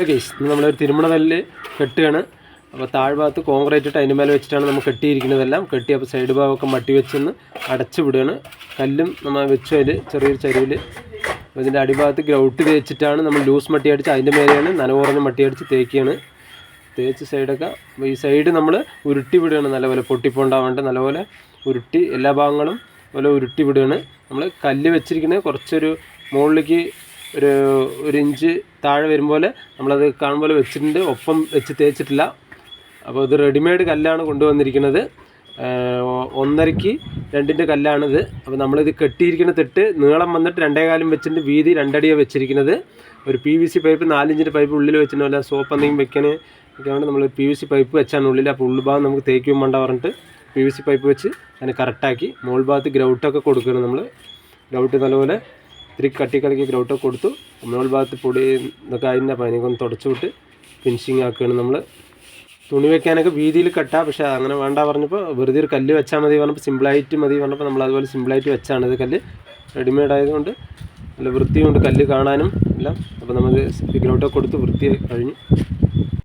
Case നമ്മളൊരു തിരുമണ കല്ല് കെട്ടുകയാണ്. അപ്പോൾ താഴ്ഭാഗത്ത് കോൺക്രീറ്റ് ഇട്ട് അതിൻ്റെ മേലെ വെച്ചിട്ടാണ് നമ്മൾ കെട്ടിയിരിക്കുന്നതെല്ലാം. കെട്ടി അപ്പോൾ സൈഡ് ഭാഗമൊക്കെ മട്ടി വെച്ചൊന്ന് അടച്ചു വിടുകയാണ്. കല്ലും നമ്മൾ വെച്ചു അതിൽ ചെറിയൊരു ചരിവിൽ. അപ്പോൾ ഇതിൻ്റെ അടിഭാഗത്ത് ഗ്രൗട്ട് തേച്ചിട്ടാണ് നമ്മൾ ലൂസ് മട്ടി അടിച്ച് അതിൻ്റെ മേലെയാണ് നനവ് കുറഞ്ഞ മട്ടി അടിച്ച് തേക്കുകയാണ്. തേച്ച് സൈഡൊക്കെ ഈ സൈഡ് നമ്മൾ ഉരുട്ടി വിടുകയാണ്. നല്ലപോലെ പൊട്ടിപ്പോണ്ടാവാണ്ട് നല്ലപോലെ ഉരുട്ടി എല്ലാ ഭാഗങ്ങളും പോലെ ഉരുട്ടി വിടുകയാണ്. നമ്മൾ കല്ല് വെച്ചിരിക്കുന്നത് കുറച്ചൊരു മുകളിലേക്ക് ഒരു ഇഞ്ച് താഴെ വരുമ്പോൾ നമ്മളത് കാണുമ്പോൾ വെച്ചിട്ടുണ്ട്. ഒപ്പം വെച്ച് തേച്ചിട്ടില്ല. അപ്പോൾ ഇത് റെഡിമെയ്ഡ് കല്ലാണ് കൊണ്ടുവന്നിരിക്കുന്നത്. 1.5-2 2 കല്ലാണിത്. അപ്പോൾ നമ്മളിത് കെട്ടിയിരിക്കുന്ന തെട്ട് നീളം വന്നിട്ട് 2.25 വെച്ചിട്ട് വീതി 2 അടിയാണ് വെച്ചിരിക്കുന്നത്. ഒരു PVC പൈപ്പ് 4 ഇഞ്ചിൻ്റെ പൈപ്പ് ഉള്ളിൽ വെച്ചിട്ട് വല്ല സോപ്പ് എന്തെങ്കിലും വെക്കാനൊക്കെയാണ് നമ്മൾ PVC പൈപ്പ് വെച്ചാണ് ഉള്ളിൽ. അപ്പോൾ ഉൾഭാഗം നമുക്ക് തേക്കും വേണ്ട പറഞ്ഞിട്ട് PVC പൈപ്പ് വെച്ച് അതിനെ കറക്റ്റാക്കി മുകൾ ഭാഗത്ത് ഗ്രൗട്ടൊക്കെ കൊടുക്കണം. നമ്മൾ ഗ്രൗട്ട് നല്ലപോലെ ഇത്തിരി കട്ടിക്കലക്കി ഗ്രൗട്ടൊക്കെ കൊടുത്തു. മുകൾ ഭാഗത്ത് പൊടി ഇതൊക്കെ അതിൻ്റെ പനിയൊക്കെ ഒന്ന് തുടച്ചു വിട്ട് ഫിനിഷിങ് ആക്കുകയാണ്. നമ്മൾ തുണി വെക്കാനൊക്കെ വീതിയിൽ കെട്ടാം. പക്ഷേ അങ്ങനെ വേണ്ട പറഞ്ഞപ്പോൾ വെറുതെ ഒരു കല്ല് വെച്ചാൽ മതി പറഞ്ഞപ്പോൾ സിമ്പിളായിട്ട് മതി പറഞ്ഞപ്പോൾ നമ്മൾ അതുപോലെ സിമ്പിളായിട്ട് വെച്ചാണ് ഇത് കല്ല്. റെഡിമെയ്ഡ് ആയതുകൊണ്ട് നല്ല വൃത്തിയുണ്ട് കല്ല് കാണാനും എല്ലാം. അപ്പോൾ നമ്മൾ ഗ്രൗട്ടൊക്കെ കൊടുത്ത് വൃത്തി കഴിഞ്ഞു.